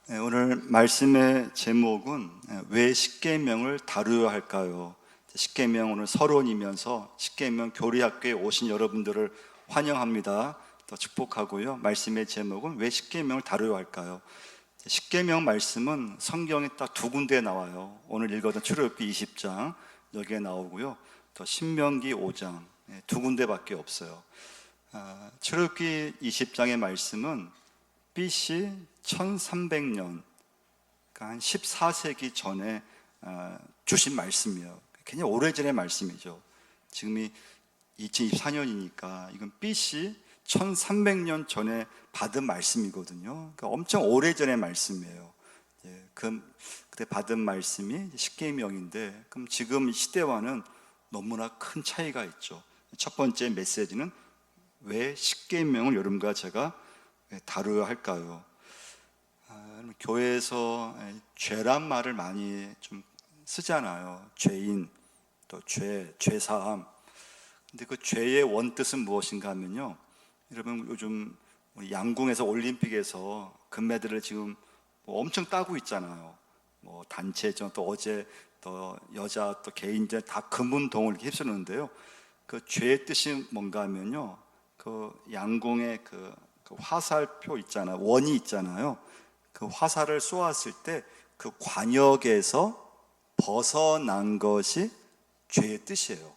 오늘 말씀의 제목은 왜 십계명을 다루어야 할까요? 십계명 오늘 서론이면서 십계명 교리학교에 오신 여러분들을 환영합니다. 또 축복하고요. 말씀의 제목은 왜 십계명을 다루어야 할까요? 십계명 말씀은 성경에 딱 두 군데 나와요. 오늘 읽었던 출애굽기 20장 여기에 나오고요. 또 신명기 5장 두 군데밖에 없어요. 출애굽기 20장의 말씀은 BC 1300년, 그러니까 한 14세기 전에 주신 말씀이에요. 굉장히 오래전의 말씀이죠. 지금이 2024년이니까 이건 BC 1300년 전에 받은 말씀이거든요. 그러니까 엄청 오래전의 말씀이에요. 그때 받은 말씀이 십계명인데, 그럼 지금 시대와는 너무나 큰 차이가 있죠. 첫 번째 메시지는 왜 십계명을 여러분과 제가 다루어야 할까요? 교회에서 죄란 말을 많이 좀 쓰잖아요. 죄인, 또 죄사함. 근데 그 죄의 원뜻은 무엇인가 하면요, 여러분 요즘 우리 양궁에서 올림픽에서 금메달을 지금 엄청 따고 있잖아요. 단체전, 또 어제 또 여자 또 개인전 다 금운동을 휩쓰는데요. 그 죄의 뜻이 뭔가 하면요, 그 양궁의 그 화살표 있잖아요. 원이 있잖아요. 그 화살을 쏘았을 때 그 관역에서 벗어난 것이 죄의 뜻이에요.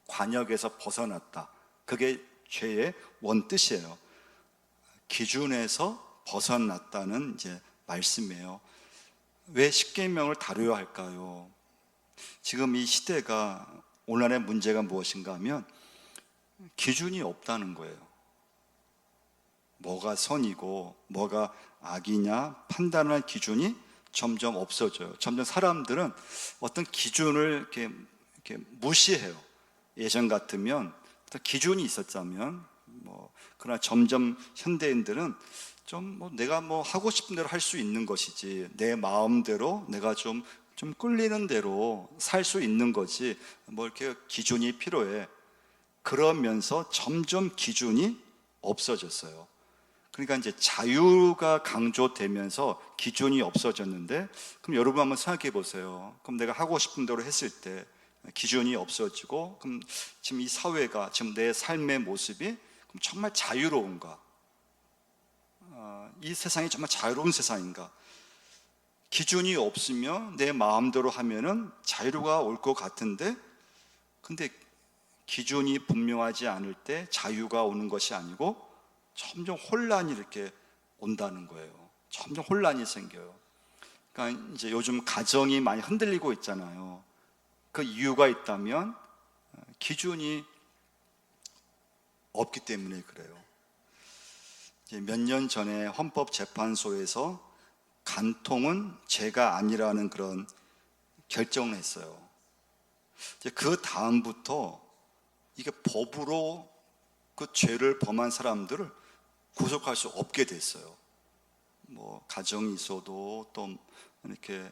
관역에서 벗어났다. 그게 죄의 원뜻이에요. 기준에서 벗어났다는 이제 말씀이에요. 왜 십계명을 다루어야 할까요? 지금 이 시대가, 오늘날의 문제가 무엇인가 하면 기준이 없다는 거예요. 뭐가 선이고 뭐가 악이냐 판단할 기준이 점점 없어져요. 점점 사람들은 어떤 기준을 이렇게 무시해요. 예전 같으면 어떤 기준이 있었자면 그러나 점점 현대인들은 좀 내가 하고 싶은 대로 할 수 있는 것이지, 내 마음대로 내가 좀 끌리는 대로 살 수 있는 거지, 이렇게 기준이 필요해. 그러면서 점점 기준이 없어졌어요. 그러니까 이제 자유가 강조되면서 기준이 없어졌는데, 그럼 여러분 한번 생각해 보세요. 그럼 내가 하고 싶은 대로 했을 때 기준이 없어지고, 그럼 지금 이 사회가, 지금 내 삶의 모습이 그럼 정말 자유로운가? 이 세상이 정말 자유로운 세상인가? 기준이 없으면 내 마음대로 하면은 자유가 올 것 같은데, 근데 기준이 분명하지 않을 때 자유가 오는 것이 아니고 점점 혼란이 이렇게 온다는 거예요. 점점 혼란이 생겨요. 그러니까 이제 요즘 가정이 많이 흔들리고 있잖아요. 그 이유가 있다면 기준이 없기 때문에 그래요. 몇 년 전에 헌법재판소에서 간통은 죄가 아니라는 그런 결정을 했어요. 그 다음부터 이게 법으로 그 죄를 범한 사람들을 구속할 수 없게 됐어요. 가정이 있어도, 또 이렇게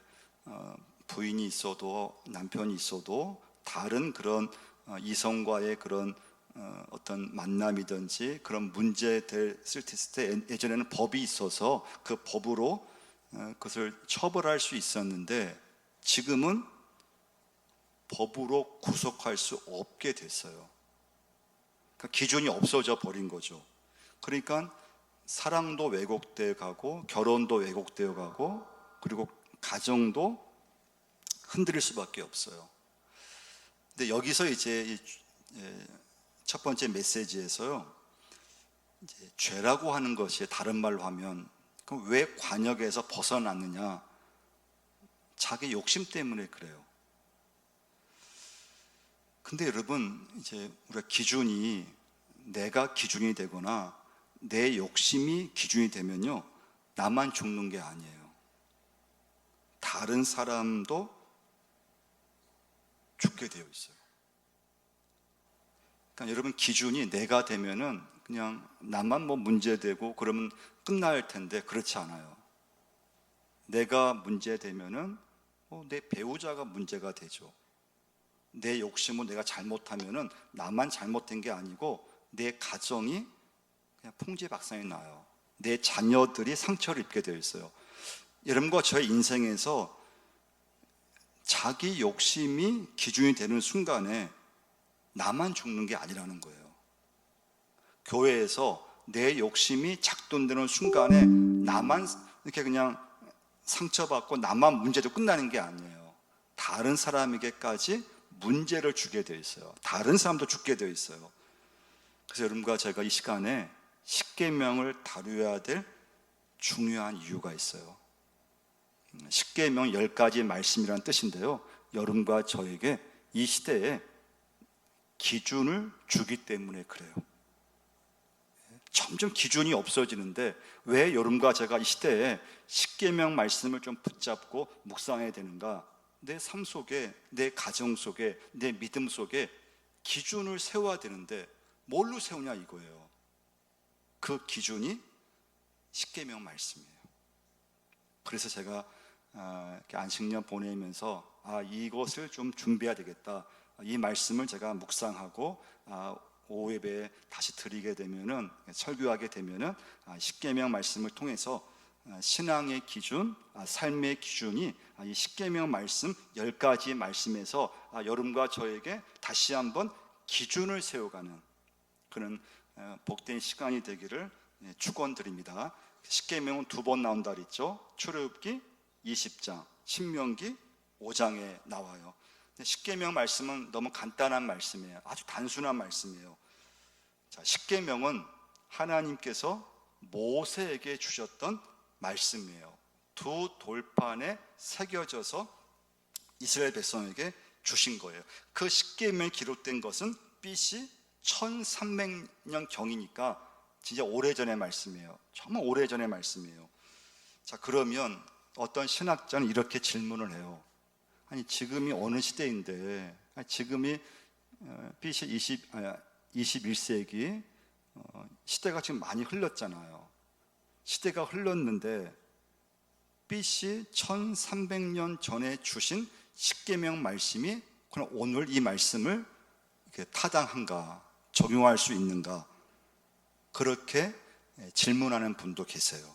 부인이 있어도, 남편이 있어도, 다른 그런 이성과의 그런 어떤 만남이든지 그런 문제 됐을 때 예전에는 법이 있어서 그 법으로 그것을 처벌할 수 있었는데, 지금은 법으로 구속할 수 없게 됐어요. 그러니까 기준이 없어져 버린 거죠. 그러니까 사랑도 왜곡되어 가고, 결혼도 왜곡되어 가고, 그리고 가정도 흔들릴 수밖에 없어요. 근데 여기서 이제 첫 번째 메시지에서요, 이제 죄라고 하는 것이, 다른 말로 하면, 그럼 왜 관역에서 벗어났느냐? 자기 욕심 때문에 그래요. 근데 여러분, 이제 우리가 기준이, 내가 기준이 되거나 내 욕심이 기준이 되면요, 나만 죽는 게 아니에요. 다른 사람도 죽게 되어 있어요. 그러니까 여러분, 기준이 내가 되면은 그냥 나만 문제되고 그러면 끝날 텐데, 그렇지 않아요. 내가 문제되면은 내 배우자가 문제가 되죠. 내 욕심은 내가 잘못하면은 나만 잘못된 게 아니고 내 가정이 그냥 풍지박산이 나요. 내 자녀들이 상처를 입게 되어 있어요. 여러분과 저의 인생에서 자기 욕심이 기준이 되는 순간에 나만 죽는 게 아니라는 거예요. 교회에서 내 욕심이 작동되는 순간에 나만 이렇게 그냥 상처받고 나만 문제도 끝나는 게 아니에요. 다른 사람에게까지 문제를 주게 되어 있어요. 다른 사람도 죽게 되어 있어요. 그래서 여러분과 제가 이 시간에 십계명을 다루어야 될 중요한 이유가 있어요. 십계명 10가지 말씀이라는 뜻인데요, 여러분과 저에게 이 시대에 기준을 주기 때문에 그래요. 점점 기준이 없어지는데 왜 여러분과 제가 이 시대에 십계명 말씀을 좀 붙잡고 묵상해야 되는가? 내 삶 속에, 내 가정 속에, 내 믿음 속에 기준을 세워야 되는데 뭘로 세우냐 이거예요. 그 기준이 십계명 말씀이에요. 그래서 제가 이렇게 안식년 보내면서 이것을 좀 준비해야 되겠다. 이 말씀을 제가 묵상하고 오후 예배에 다시 드리게 되면은, 설교하게 되면은 십계명 말씀을 통해서 신앙의 기준, 삶의 기준이 이 십계명 말씀 10가지 말씀에서 여러분과 저에게 다시 한번 기준을 세워가는 그런 복된 시간이 되기를 축원드립니다. 십계명은 2번 나온다 그랬죠. 출애굽기 20장, 신명기 5장에 나와요. 십계명 말씀은 너무 간단한 말씀이에요. 아주 단순한 말씀이에요. 자, 십계명은 하나님께서 모세에게 주셨던 말씀이에요. 2 돌판에 새겨져서 이스라엘 백성에게 주신 거예요. 그 십계명이 기록된 것은 BC 1300년 경이니까 진짜 오래전의 말씀이에요. 정말 오래전의 말씀이에요. 자, 그러면 어떤 신학자는 이렇게 질문을 해요. 아니, 지금이 어느 시대인데, 지금이 BC 21세기 시대가 지금 많이 흘렀잖아요. 시대가 흘렀는데 BC 1300년 전에 주신 십계명 말씀이 그럼 오늘 이 말씀을 타당한가, 적용할 수 있는가, 그렇게 질문하는 분도 계세요.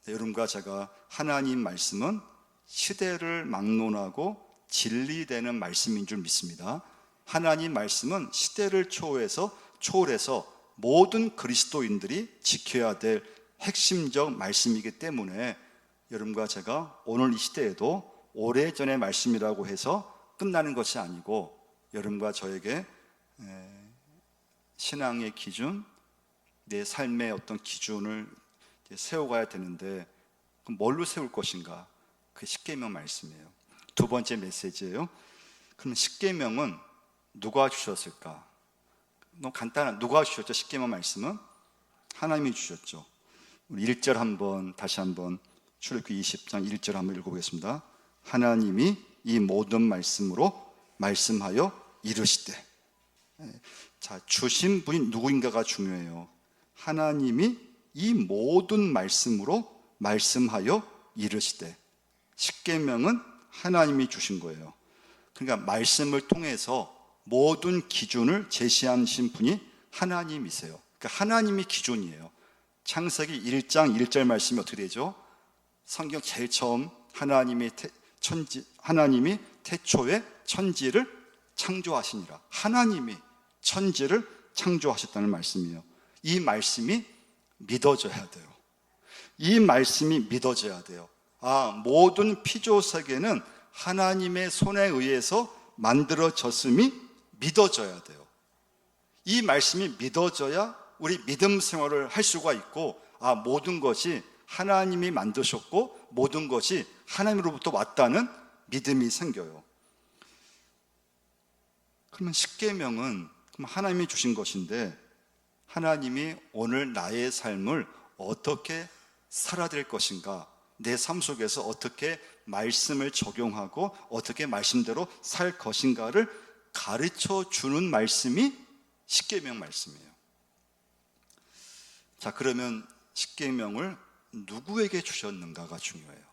여러분과 제가 하나님 말씀은 시대를 막론하고 진리되는 말씀인 줄 믿습니다. 하나님 말씀은 시대를 초월해서 모든 그리스도인들이 지켜야 될 핵심적 말씀이기 때문에 여러분과 제가 오늘 이 시대에도 오래전의 말씀이라고 해서 끝나는 것이 아니고 여러분과 저에게 신앙의 기준, 내 삶의 어떤 기준을 세워가야 되는데 그럼 뭘로 세울 것인가? 그 십계명 말씀이에요. 2번째 메시지예요. 그럼 십계명은 누가 주셨을까? 너무 간단한, 누가 주셨죠? 십계명 말씀은 하나님이 주셨죠. 우리 1절 한번 다시 한번 출애굽기 20장 1절 한번 읽어보겠습니다. 하나님이 이 모든 말씀으로 말씀하여 이르시되. 자, 주신 분이 누구인가가 중요해요. 하나님이 이 모든 말씀으로 말씀하여 이르시되. 십계명은 하나님이 주신 거예요. 그러니까 말씀을 통해서 모든 기준을 제시하신 분이 하나님이세요. 그러니까 하나님이 기준이에요. 창세기 1장 1절 말씀이 어떻게 되죠? 성경 제일 처음 하나님이 태초에 천지를 창조하시니라. 하나님이 천지를 창조하셨다는 말씀이에요. 이 말씀이 믿어져야 돼요. 이 말씀이 믿어져야 돼요. 모든 피조세계는 하나님의 손에 의해서 만들어졌음이 믿어져야 돼요. 이 말씀이 믿어져야 우리 믿음 생활을 할 수가 있고, 모든 것이 하나님이 만드셨고 모든 것이 하나님으로부터 왔다는 믿음이 생겨요. 그러면 십계명은 하나님이 주신 것인데, 하나님이 오늘 나의 삶을 어떻게 살아야 될 것인가, 내 삶 속에서 어떻게 말씀을 적용하고 어떻게 말씀대로 살 것인가를 가르쳐 주는 말씀이 십계명 말씀이에요. 자, 그러면 십계명을 누구에게 주셨는가가 중요해요.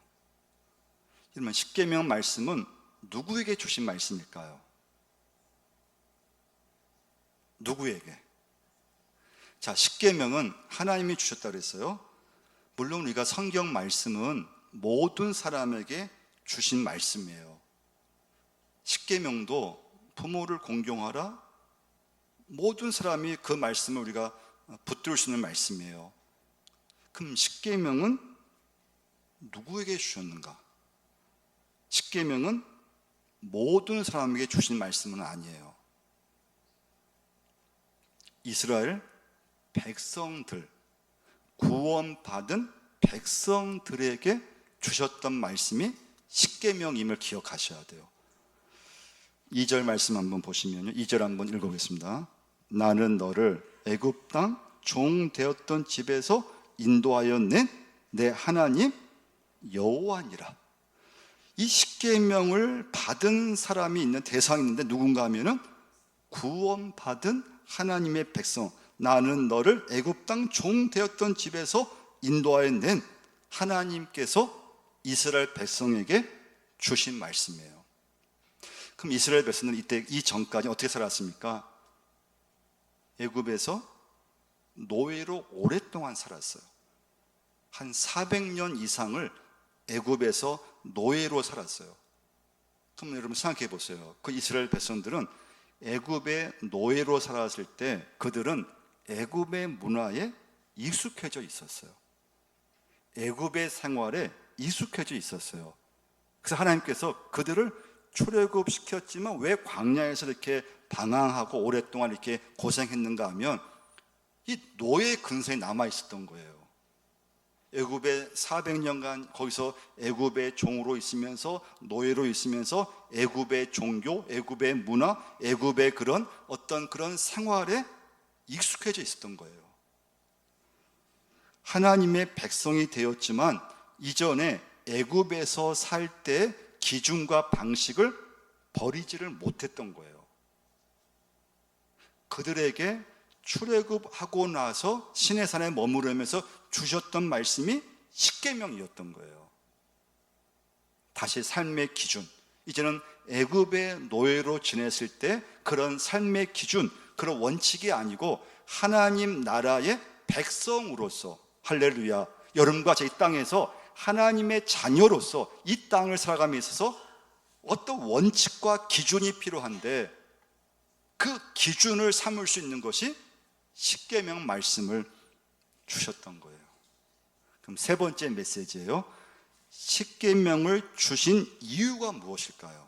그러면 십계명 말씀은 누구에게 주신 말씀일까요? 누구에게? 자, 십계명은 하나님이 주셨다고 했어요. 물론 우리가 성경 말씀은 모든 사람에게 주신 말씀이에요. 십계명도 부모를 공경하라, 모든 사람이 그 말씀을 우리가 붙들 수 있는 말씀이에요. 그럼 십계명은 누구에게 주셨는가? 십계명은 모든 사람에게 주신 말씀은 아니에요. 이스라엘 백성들, 구원받은 백성들에게 주셨던 말씀이 십계명임을 기억하셔야 돼요. 2절 말씀 한번 보시면요, 2절 한번 읽어보겠습니다. 나는 너를 애굽 땅 종 되었던 집에서 인도하여 낸 내 하나님 여호와니라. 이 십계명을 받은 사람이 있는, 대상이 있는데 누군가 하면은 구원받은 하나님의 백성, 나는 너를 애굽 땅 종 되었던 집에서 인도하여 낸 하나님께서 이스라엘 백성에게 주신 말씀이에요. 그럼 이스라엘 백성은 이때 이전까지 어떻게 살았습니까? 애굽에서 노예로 오랫동안 살았어요. 한 400년 이상을 애굽에서 노예로 살았어요. 그럼 여러분 생각해 보세요. 그 이스라엘 백성들은 애굽의 노예로 살았을 때 그들은 애굽의 문화에 익숙해져 있었어요. 애굽의 생활에 익숙해져 있었어요. 그래서 하나님께서 그들을 출애굽시켰지만 왜 광야에서 이렇게 방황하고 오랫동안 이렇게 고생했는가 하면 이 노예 근성이 남아 있었던 거예요. 애굽에 400년간 거기서 애굽의 종으로 있으면서 노예로 있으면서 애굽의 종교, 애굽의 문화, 애굽의 그런 생활에 익숙해져 있었던 거예요. 하나님의 백성이 되었지만 이전에 애굽에서 살 때 기준과 방식을 버리지를 못했던 거예요. 그들에게 출애굽하고 나서 시내산에 머무르면서 주셨던 말씀이 십계명이었던 거예요. 다시 삶의 기준, 이제는 애굽의 노예로 지냈을 때 그런 삶의 기준, 그런 원칙이 아니고 하나님 나라의 백성으로서, 할렐루야, 여러분과 제 이 땅에서 하나님의 자녀로서 이 땅을 살아감에 있어서 어떤 원칙과 기준이 필요한데 그 기준을 삼을 수 있는 것이 십계명 말씀을 주셨던 거예요. 그럼 세 번째 메시지예요. 십계명을 주신 이유가 무엇일까요?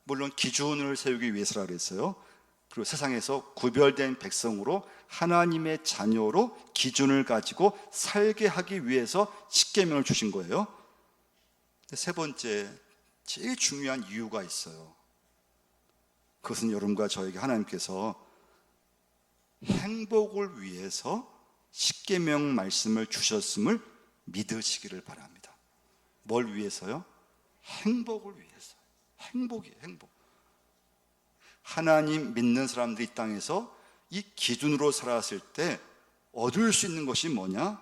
물론 기준을 세우기 위해서라 그랬어요. 그리고 세상에서 구별된 백성으로 하나님의 자녀로 기준을 가지고 살게 하기 위해서 십계명을 주신 거예요. 세 번째, 제일 중요한 이유가 있어요. 그것은 여러분과 저에게 하나님께서 행복을 위해서 십계명 말씀을 주셨음을 믿으시기를 바랍니다. 뭘 위해서요? 행복을 위해서. 행복이에요, 행복. 하나님 믿는 사람들이 이 땅에서 이 기준으로 살았을 때 얻을 수 있는 것이 뭐냐?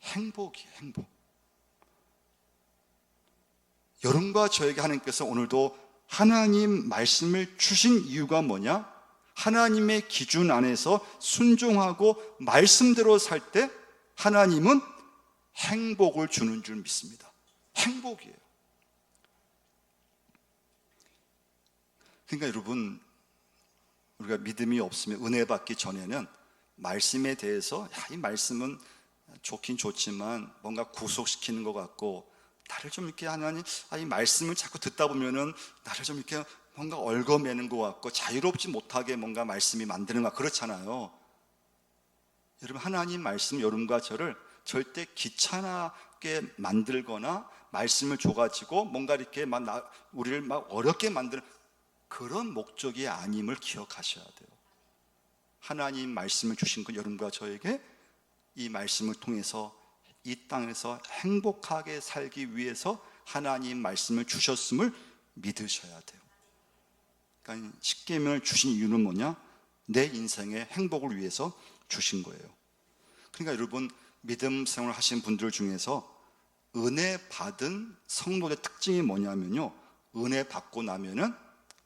행복이에요, 행복. 여러분과 저에게 하나님께서 오늘도 하나님 말씀을 주신 이유가 뭐냐? 하나님의 기준 안에서 순종하고 말씀대로 살 때 하나님은 행복을 주는 줄 믿습니다. 행복이에요. 그러니까 여러분, 우리가 믿음이 없으면 은혜 받기 전에는 말씀에 대해서 이 말씀은 좋긴 좋지만 뭔가 구속시키는 것 같고 나를 좀 이렇게 하나님, 이 말씀을 자꾸 듣다 보면은 나를 좀 이렇게 뭔가 얽어매는 것 같고 자유롭지 못하게 뭔가 말씀이 만드는 것 같고 그렇잖아요. 여러분, 하나님 말씀 여러분과 저를 절대 귀찮게 만들거나 말씀을 줘가지고 뭔가 이렇게 우리를 어렵게 만드는 그런 목적이 아님을 기억하셔야 돼요. 하나님 말씀을 주신 건 여러분과 저에게 이 말씀을 통해서 이 땅에서 행복하게 살기 위해서 하나님 말씀을 주셨음을 믿으셔야 돼요. 그러니까 십계명을 주신 이유는 뭐냐? 내 인생의 행복을 위해서 주신 거예요. 그러니까 여러분, 믿음 생활을 하시는 분들 중에서 은혜 받은 성도의 특징이 뭐냐면요, 은혜 받고 나면은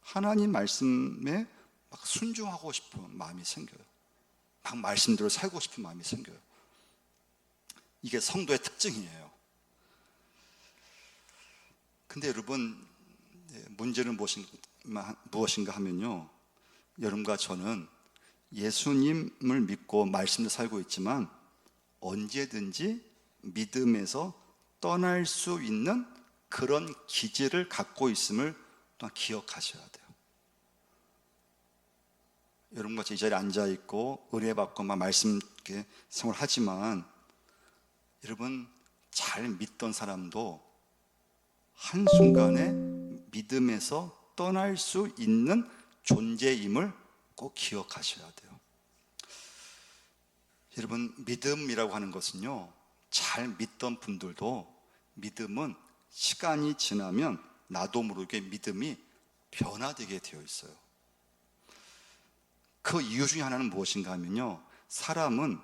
하나님 말씀에 막 순종하고 싶은 마음이 생겨요. 막 말씀대로 살고 싶은 마음이 생겨요. 이게 성도의 특징이에요. 근데 여러분, 문제는 무엇인가 하면요, 여러분과 저는 예수님을 믿고 말씀을 살고 있지만 언제든지 믿음에서 떠날 수 있는 그런 기질을 갖고 있음을 또한 기억하셔야 돼요. 여러분과 이 자리에 앉아있고 은혜 받고만 말씀 생활하지만, 여러분 잘 믿던 사람도 한순간에 믿음에서 떠날 수 있는 존재임을 꼭 기억하셔야 돼요. 여러분, 믿음이라고 하는 것은요, 잘 믿던 분들도 믿음은 시간이 지나면 나도 모르게 믿음이 변화되게 되어 있어요. 그 이유 중에 하나는 무엇인가 하면요, 사람은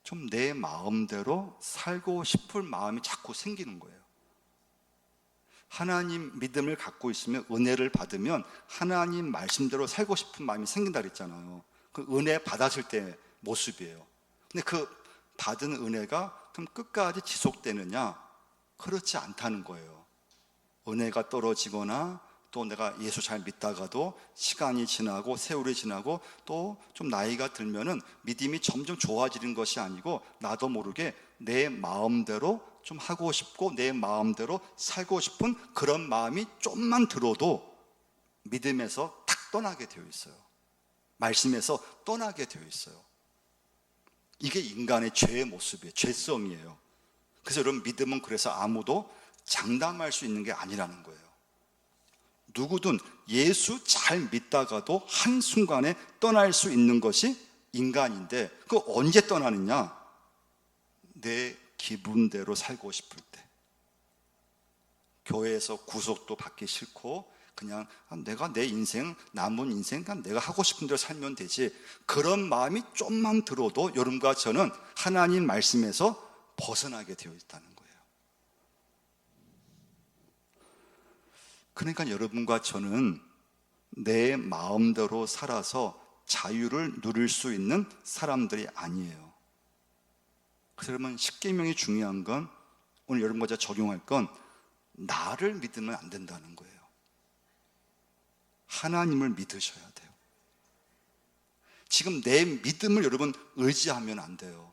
좀 내 마음대로 살고 싶을 마음이 자꾸 생기는 거예요. 하나님 믿음을 갖고 있으면, 은혜를 받으면 하나님 말씀대로 살고 싶은 마음이 생긴다 그랬잖아요. 그 은혜 받았을 때 모습이에요. 근데 그 받은 은혜가 그럼 끝까지 지속되느냐? 그렇지 않다는 거예요. 은혜가 떨어지거나 또 내가 예수 잘 믿다가도 시간이 지나고 세월이 지나고 또 좀 나이가 들면은 믿음이 점점 좋아지는 것이 아니고 나도 모르게 내 마음대로 좀 하고 싶고 내 마음대로 살고 싶은 그런 마음이 좀만 들어도 믿음에서 탁 떠나게 되어 있어요. 말씀에서 떠나게 되어 있어요. 이게 인간의 죄의 모습이에요. 죄성이에요. 그래서 여러분, 믿음은 그래서 아무도 장담할 수 있는 게 아니라는 거예요. 누구든 예수 잘 믿다가도 한순간에 떠날 수 있는 것이 인간인데, 그 언제 떠나느냐? 내 기분대로 살고 싶을 때, 교회에서 구속도 받기 싫고 그냥 내가 내 인생, 남은 인생 그냥 내가 하고 싶은 대로 살면 되지, 그런 마음이 좀만 들어도 여러분과 저는 하나님 말씀에서 벗어나게 되어 있다는 거예요. 그러니까 여러분과 저는 내 마음대로 살아서 자유를 누릴 수 있는 사람들이 아니에요. 그래서 여러분, 십계명이 중요한 건, 오늘 여러분과 제가 적용할 건, 나를 믿으면 안 된다는 거예요. 하나님을 믿으셔야 돼요. 지금 내 믿음을 여러분 의지하면 안 돼요.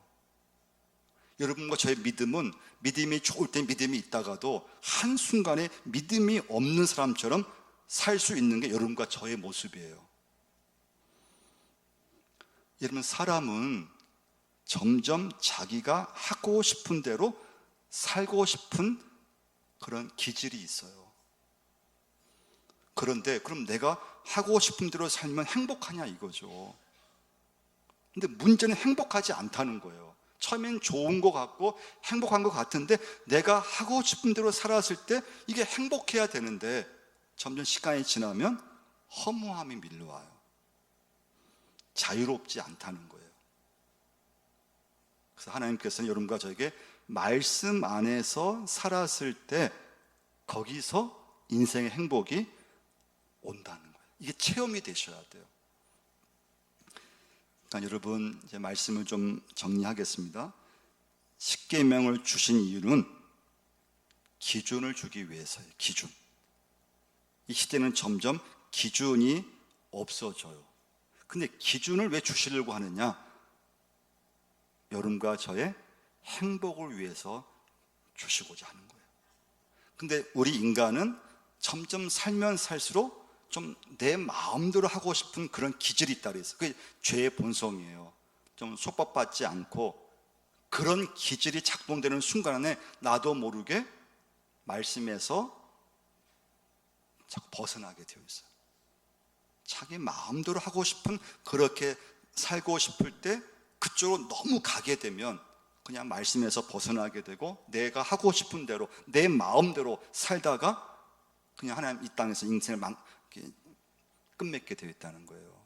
여러분과 저의 믿음은 믿음이 좋을 때 믿음이 있다가도 한순간에 믿음이 없는 사람처럼 살 수 있는 게 여러분과 저의 모습이에요. 여러분, 사람은 점점 자기가 하고 싶은 대로 살고 싶은 그런 기질이 있어요. 그런데 그럼 내가 하고 싶은 대로 살면 행복하냐 이거죠. 근데 문제는 행복하지 않다는 거예요. 처음엔 좋은 것 같고 행복한 것 같은데 내가 하고 싶은 대로 살았을 때 이게 행복해야 되는데 점점 시간이 지나면 허무함이 밀려와요. 자유롭지 않다는 거예요. 그래서 하나님께서는 여러분과 저에게 말씀 안에서 살았을 때 거기서 인생의 행복이 온다는 거예요. 이게 체험이 되셔야 돼요. 그러니까 여러분, 이제 말씀을 좀 정리하겠습니다. 십계명을 주신 이유는 기준을 주기 위해서예요. 기준. 이 시대는 점점 기준이 없어져요. 근데 기준을 왜 주시려고 하느냐? 여러분과 저의 행복을 위해서 주시고자 하는 거예요. 근데 우리 인간은 점점 살면 살수록 좀 내 마음대로 하고 싶은 그런 기질이 있다 그래서 그게 죄의 본성이에요. 좀 속박받지 않고 그런 기질이 작동되는 순간에 나도 모르게 말씀에서 자꾸 벗어나게 되어 있어요. 자기 마음대로 하고 싶은, 그렇게 살고 싶을 때 그쪽으로 너무 가게 되면 그냥 말씀에서 벗어나게 되고 내가 하고 싶은 대로 내 마음대로 살다가 그냥 하나님 이 땅에서 인생을 끝맺게 되어 있다는 거예요.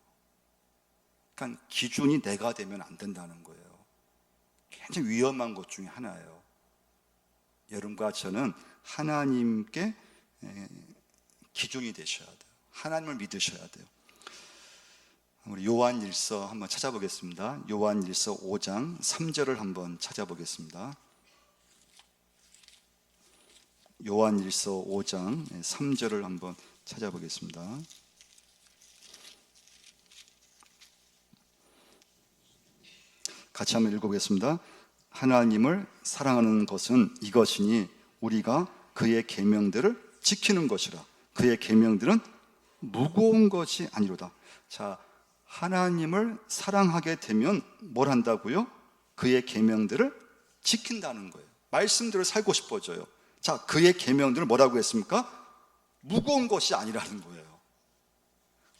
그러니까 기준이 내가 되면 안 된다는 거예요. 굉장히 위험한 것 중에 하나예요. 여러분과 저는 하나님께 기준이 되셔야 돼요. 하나님을 믿으셔야 돼요. 우리 요한일서 한번 찾아보겠습니다. 요한일서 5장 3절을 한번 찾아보겠습니다. 요한일서 5장 3절을 한번 찾아보겠습니다. 같이 한번 읽어보겠습니다. 하나님을 사랑하는 것은 이것이니 우리가 그의 계명들을 지키는 것이라. 그의 계명들은 무거운 것이 아니로다. 자, 하나님을 사랑하게 되면 뭘 한다고요? 그의 계명들을 지킨다는 거예요. 말씀대로 살고 싶어져요. 자, 그의 계명들은 뭐라고 했습니까? 무거운 것이 아니라는 거예요.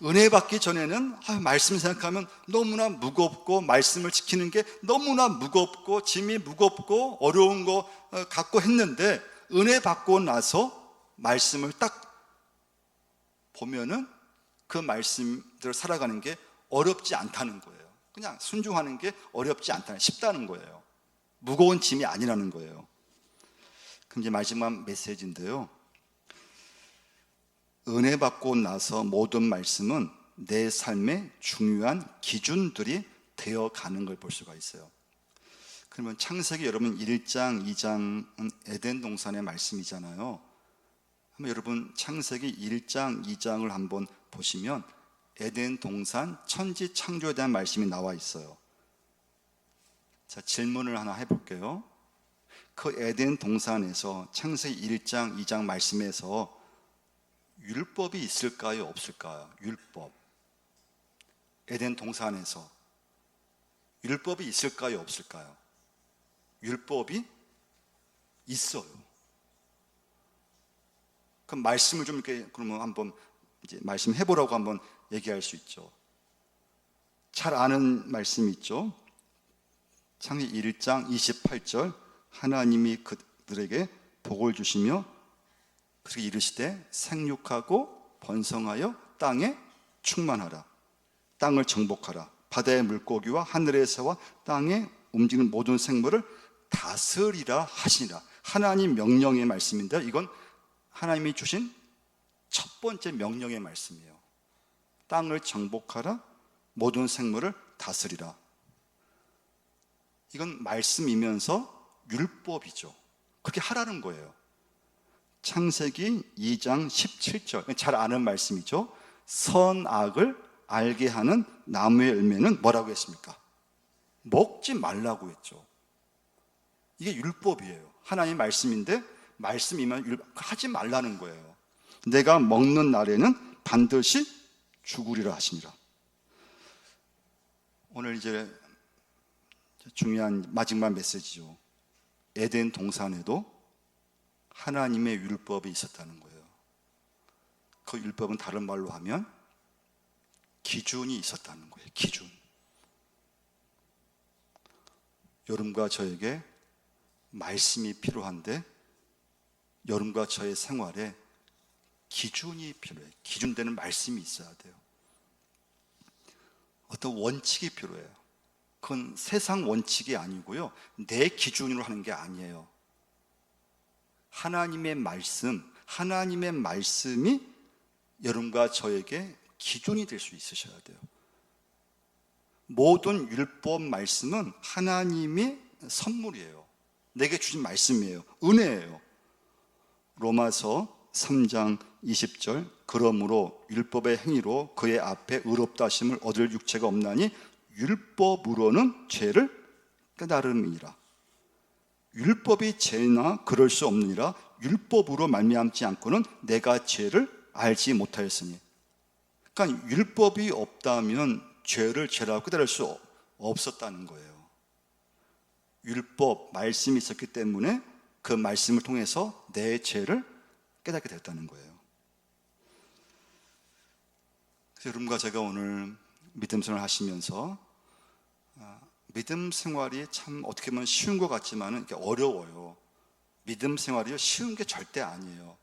은혜 받기 전에는 말씀 생각하면 너무나 무겁고 말씀을 지키는 게 너무나 무겁고 짐이 무겁고 어려운 거 갖고 했는데 은혜 받고 나서 말씀을 딱 보면은 그 말씀대로 살아가는 게 어렵지 않다는 거예요. 그냥 순종하는 게 어렵지 않다, 쉽다는 거예요. 무거운 짐이 아니라는 거예요. 그럼 이제 마지막 메시지인데요. 은혜 받고 나서 모든 말씀은 내 삶의 중요한 기준들이 되어 가는 걸 볼 수가 있어요. 그러면 창세기 여러분 1장, 2장은 에덴 동산의 말씀이잖아요. 한번 여러분 창세기 1장, 2장을 한번 보시면 에덴 동산 천지 창조에 대한 말씀이 나와 있어요. 자, 질문을 하나 해볼게요. 그 에덴 동산에서 창세기 1장, 2장 말씀에서 율법이 있을까요? 없을까요? 율법. 에덴 동산에서 율법이 있을까요? 없을까요? 율법이 있어요. 그럼 말씀을 좀 이렇게 그러면 한번 이제 말씀해 보라고 한번 얘기할 수 있죠. 잘 아는 말씀이 있죠. 창세기 1장 28절 하나님이 그들에게 복을 주시며 그렇게 이르시되 생육하고 번성하여 땅에 충만하라. 땅을 정복하라. 바다의 물고기와 하늘의 새와 땅에 움직이는 모든 생물을 다스리라 하시니라. 하나님 명령의 말씀인데 이건 하나님이 주신 첫 번째 명령의 말씀이에요. 땅을 정복하라. 모든 생물을 다스리라. 이건 말씀이면서 율법이죠. 그렇게 하라는 거예요. 창세기 2장 17절 잘 아는 말씀이죠. 선악을 알게 하는 나무의 열매는 뭐라고 했습니까? 먹지 말라고 했죠. 이게 율법이에요. 하나님 말씀인데 말씀이면 하지 말라는 거예요. 내가 먹는 날에는 반드시 죽으리라 하시니라. 오늘 이제 중요한 마지막 메시지죠. 에덴 동산에도 하나님의 율법이 있었다는 거예요. 그 율법은 다른 말로 하면 기준이 있었다는 거예요. 기준. 여러분과 저에게 말씀이 필요한데 여러분과 저의 생활에 기준이 필요해요. 기준되는 말씀이 있어야 돼요. 어떤 원칙이 필요해요. 그건 세상 원칙이 아니고요. 내 기준으로 하는 게 아니에요. 하나님의 말씀, 하나님의 말씀이 여러분과 저에게 기준이 될 수 있으셔야 돼요. 모든 율법 말씀은 하나님이 선물이에요. 내게 주신 말씀이에요. 은혜예요. 로마서 3장 20절 그러므로 율법의 행위로 그의 앞에 의롭다 하심을 얻을 육체가 없나니 율법으로는 죄를 깨달음이니라. 율법이 죄나 그럴 수 없느니라. 율법으로 말미암지 않고는 내가 죄를 알지 못하였으니. 그러니까 율법이 없다면 죄를 죄라고 깨달을 수 없었다는 거예요. 율법, 말씀이 있었기 때문에 그 말씀을 통해서 내 죄를 깨닫게 됐다는 거예요. 그래서 여러분과 제가 오늘 믿음 생활을 하시면서 믿음 생활이 참 어떻게 보면 쉬운 것 같지만 어려워요. 믿음 생활이 쉬운 게 절대 아니에요.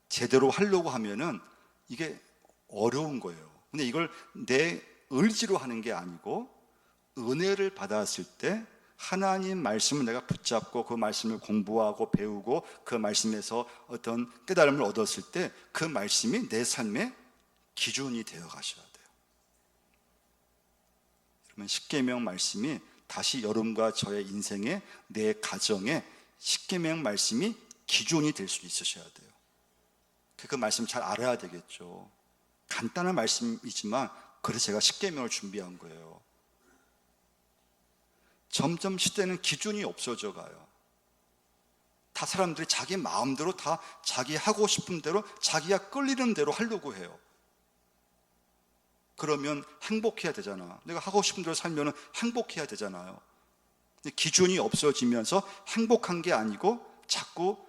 제대로 하려고 하면은 이게 어려운 거예요. 근데 이걸 내 의지로 하는 게 아니고 은혜를 받았을 때 하나님 말씀을 내가 붙잡고 그 말씀을 공부하고 배우고 그 말씀에서 어떤 깨달음을 얻었을 때 그 말씀이 내 삶의 기준이 되어 가셔야 돼요. 그러면 십계명 말씀이 다시 여러분과 저의 인생에 내 가정에 십계명 말씀이 기준이 될 수 있으셔야 돼요. 그 말씀 잘 알아야 되겠죠. 간단한 말씀이지만 그래서 제가 십계명을 준비한 거예요. 점점 시대는 기준이 없어져 가요. 다 사람들이 자기 마음대로 다 자기 하고 싶은 대로 자기가 끌리는 대로 하려고 해요. 그러면 행복해야 되잖아. 내가 하고 싶은 대로 살면 행복해야 되잖아요. 근데 기준이 없어지면서 행복한 게 아니고 자꾸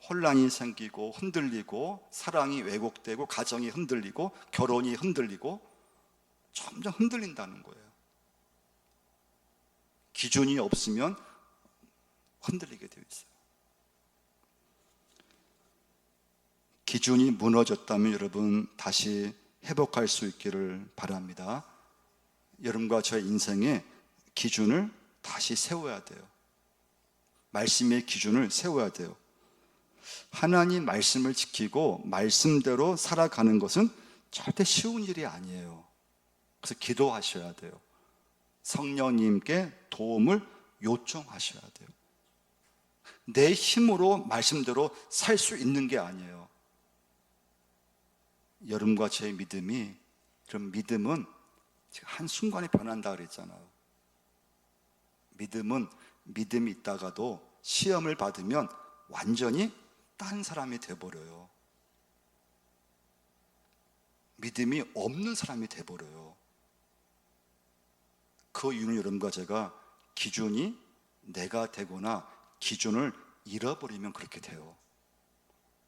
혼란이 생기고 흔들리고 사랑이 왜곡되고 가정이 흔들리고 결혼이 흔들리고 점점 흔들린다는 거예요. 기준이 없으면 흔들리게 되어 있어요. 기준이 무너졌다면 여러분 다시 회복할 수 있기를 바랍니다. 여러분과 저의 인생에 기준을 다시 세워야 돼요. 말씀의 기준을 세워야 돼요. 하나님 말씀을 지키고 말씀대로 살아가는 것은 절대 쉬운 일이 아니에요. 그래서 기도하셔야 돼요. 성령님께 도움을 요청하셔야 돼요. 내 힘으로 말씀대로 살 수 있는 게 아니에요. 여러분과 제 믿음이, 그럼 믿음은 한순간에 변한다 그랬잖아요. 믿음은 믿음이 있다가도 시험을 받으면 완전히 딴 사람이 돼버려요. 믿음이 없는 사람이 돼버려요. 그 이유는 여러분과 제가 기준이 내가 되거나 기준을 잃어버리면 그렇게 돼요.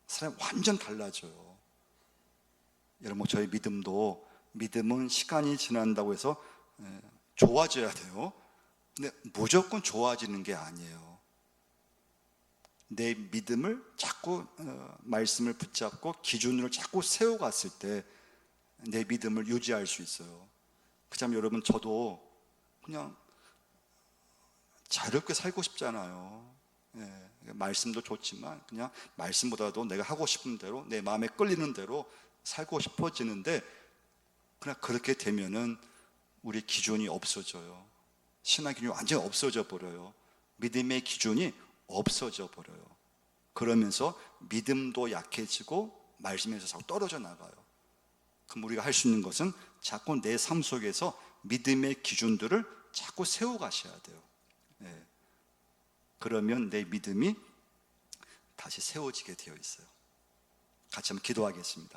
사람이 완전 달라져요. 여러분, 저희 믿음은 시간이 지난다고 해서 좋아져야 돼요. 근데 무조건 좋아지는 게 아니에요. 내 믿음을 자꾸 말씀을 붙잡고 기준으로 자꾸 세워갔을 때 내 믿음을 유지할 수 있어요. 그렇다면 여러분, 저도 그냥 자유롭게 살고 싶잖아요. 말씀도 좋지만 그냥 말씀보다도 내가 하고 싶은 대로 내 마음에 끌리는 대로 살고 싶어지는데, 그냥 그렇게 되면은 우리 기준이 없어져요. 신앙 기준이 완전히 없어져 버려요. 믿음의 기준이 없어져 버려요. 그러면서 믿음도 약해지고 말씀에서 자꾸 떨어져 나가요. 그럼 우리가 할 수 있는 것은 자꾸 내 삶 속에서 믿음의 기준들을 자꾸 세워 가셔야 돼요. 그러면 내 믿음이 다시 세워지게 되어 있어요. 같이 한번 기도하겠습니다.